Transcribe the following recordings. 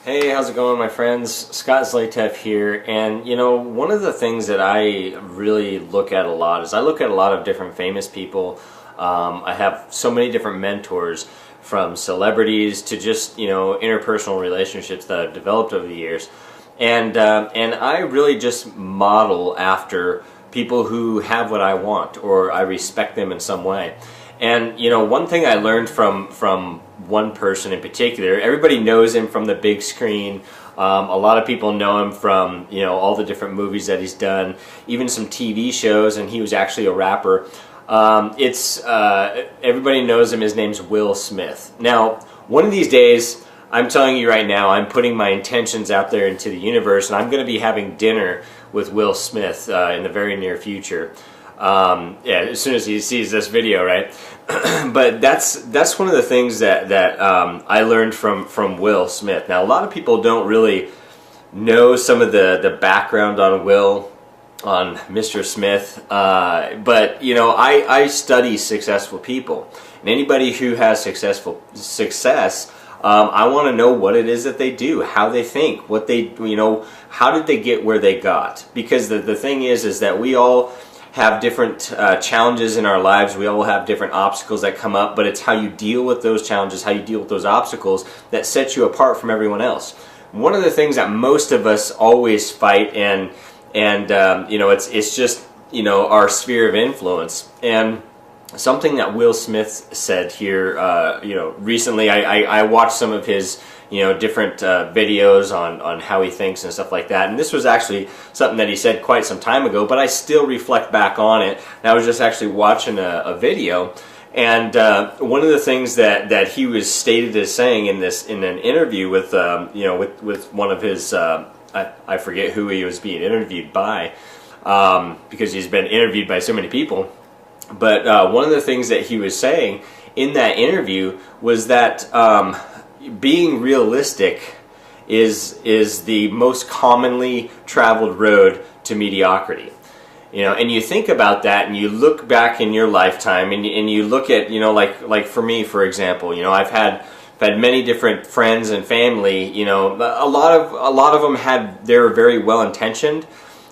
Hey, how's it going, my friends? Scott Zlatev here, and one of the things that I really look at a lot is I look at a lot of different famous people. I have so many different mentors, from celebrities to just interpersonal relationships that I've developed over the years, and I really just model after people who have what I want, or I respect them in some way. And one thing I learned from one person in particular, everybody knows him from the big screen. A lot of people know him from all the different movies that he's done, even some TV shows, and he was actually a rapper. Everybody knows him. His name's Will Smith. Now, one of these days, I'm telling you right now, I'm putting my intentions out there into the universe, and I'm going to be having dinner with Will Smith in the very near future. Yeah, as soon as he sees this video, right? But that's one of the things that I learned from Will Smith. Now, a lot of people don't really know some of the background on Mr. Smith, but I study successful people, and anybody who has success. I want to know what it is that they do, how they think, what they how did they get where they got? Because the thing is that we all have different challenges in our lives. We all have different obstacles that come up, but it's how you deal with those challenges, how you deal with those obstacles, that sets you apart from everyone else. One of the things that most of us always fight, and it's just our sphere of influence. And something that Will Smith said here, recently, I watched some of his different videos on how he thinks and stuff like that. And this was actually something that he said quite some time ago, but I still reflect back on it. And I was just actually watching a video, and one of the things that he was stated as saying in an interview with one of his I forget who he was being interviewed by, because he's been interviewed by so many people. But one of the things that he was saying in that interview was that being realistic is the most commonly traveled road to mediocrity. And you think about that, and you look back in your lifetime, and you look at like for me, for example, I've had many different friends and family. A lot of them they're very well intentioned,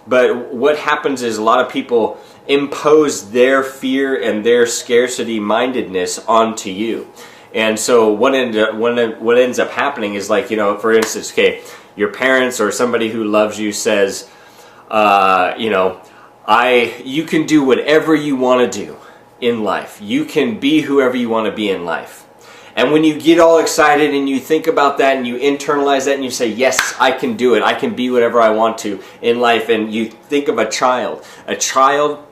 but what happens is a lot of people impose their fear and their scarcity mindedness onto you. And so what ends up happening is, like, for instance, okay, your parents or somebody who loves you says, you can do whatever you want to do in life. You can be whoever you want to be in life. And when you get all excited and you think about that and you internalize that and you say, yes, I can do it. I can be whatever I want to in life. And you think of a child. A child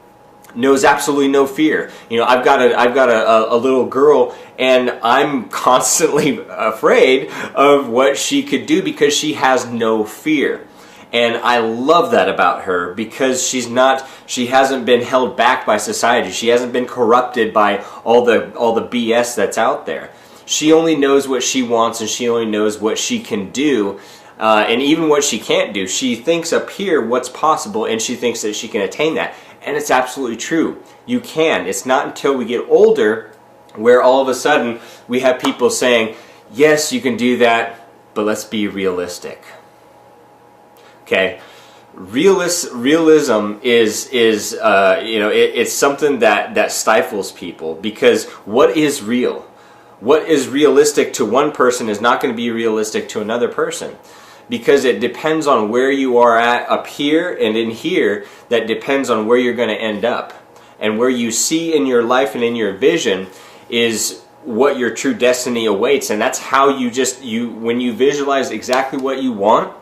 knows absolutely no fear. I've got a little girl, and I'm constantly afraid of what she could do because she has no fear. And I love that about her, because she hasn't been held back by society. She hasn't been corrupted by all the BS that's out there. She only knows what she wants, and she only knows what she can do, and even what she can't do. She thinks up here what's possible, and she thinks that she can attain that. And it's absolutely true. You can. It's not until we get older where all of a sudden we have people saying, yes, you can do that, but let's be realistic. Okay? Realism is it's something that stifles people, because what is real? What is realistic to one person is not going to be realistic to another person, because it depends on where you are at up here and in here. That depends on where you're going to end up. And where you see in your life and in your vision is what your true destiny awaits. And that's how when you visualize exactly what you want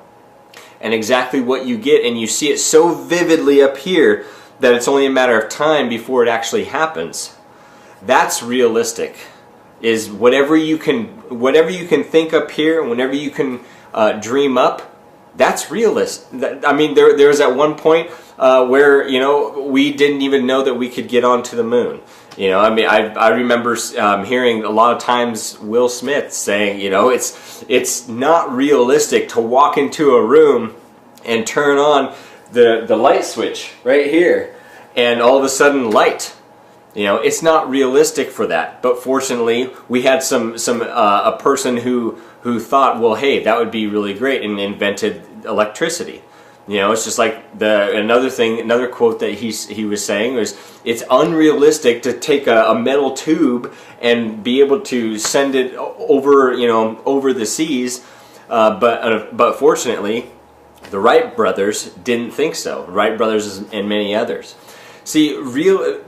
and exactly what you get, and you see it so vividly up here that it's only a matter of time before it actually happens. That's realistic. Is whatever you can think up here, and whenever you can dream up, that's realist. I mean, there was at one point where we didn't even know that we could get onto the moon. I remember hearing a lot of times Will Smith saying, it's not realistic to walk into a room and turn on the light switch right here, and all of a sudden light. You know, it's not realistic for that. But fortunately, we had a person who thought, well, hey, that would be really great, and invented electricity. You know, it's just like another quote that he was saying was, it's unrealistic to take a metal tube and be able to send it over, you know, over the seas. But fortunately, the Wright brothers didn't think so. Wright brothers and many others. See,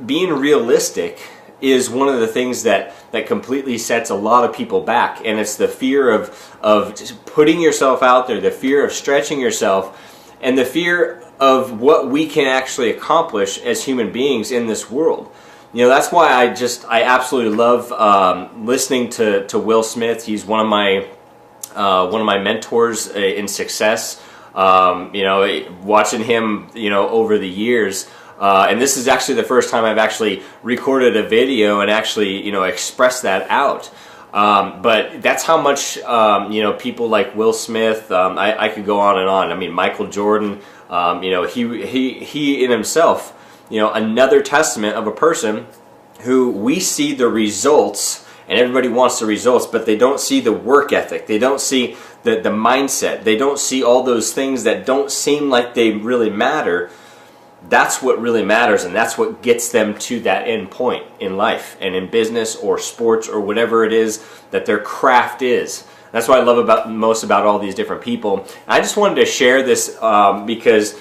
being realistic is one of the things that completely sets a lot of people back, and it's the fear of just putting yourself out there, the fear of stretching yourself, and the fear of what we can actually accomplish as human beings in this world. You know, that's why I absolutely love listening to Will Smith. He's one of my mentors in success. You know, watching him, you know, over the years. And this is actually the first time I've actually recorded a video and actually, you know, expressed that out. But that's how much, you know, people like Will Smith, I could go on and on. I mean, Michael Jordan, you know, he in himself, you know, another testament of a person who we see the results, and everybody wants the results, but they don't see the work ethic. They don't see the mindset. They don't see all those things that don't seem like they really matter. That's what really matters, and that's what gets them to that end point in life and in business or sports or whatever it is that their craft is. That's what I love most about all these different people. And I just wanted to share this because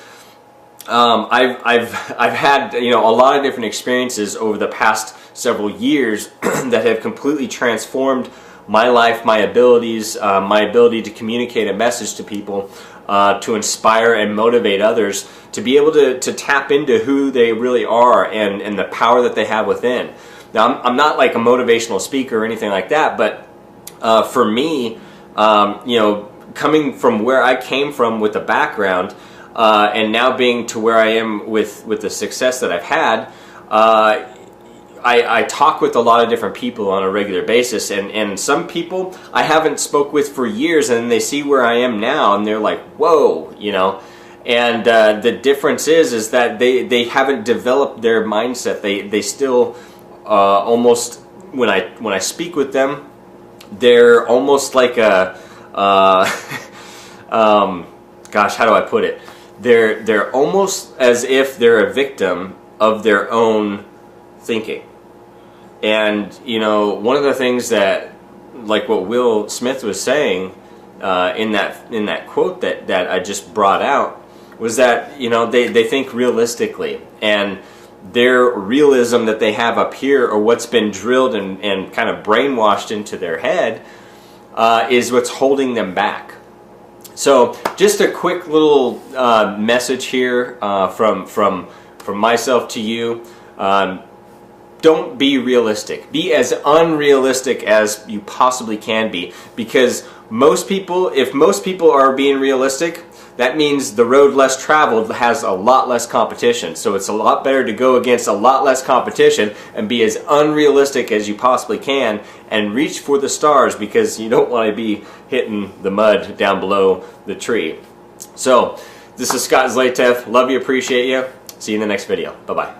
I've had, you know, a lot of different experiences over the past several years that have completely transformed my life, my abilities, my ability to communicate a message to people, to inspire and motivate others to be able to tap into who they really are and the power that they have within. Now, I'm not like a motivational speaker or anything like that, but for me, you know, coming from where I came from with the background, and now being to where I am with the success that I've had, I talk with a lot of different people on a regular basis, and some people I haven't spoke with for years, and they see where I am now, and they're like, whoa, you know. And the difference is that they haven't developed their mindset. They still almost, when I speak with them, they're almost like a gosh, how do I put it? They're almost as if they're a victim of their own thinking. And you know, one of the things that, like what Will Smith was saying in that quote that I just brought out, was that, you know, they think realistically, and their realism that they have up here, or what's been drilled and kind of brainwashed into their head, is what's holding them back. So just a quick little message here from myself to you. Don't be realistic. Be as unrealistic as you possibly can be, because if most people are being realistic, that means the road less traveled has a lot less competition. So it's a lot better to go against a lot less competition and be as unrealistic as you possibly can and reach for the stars, because you don't want to be hitting the mud down below the tree. So this is Scott Zlatev. Love you, appreciate you. See you in the next video. Bye-bye.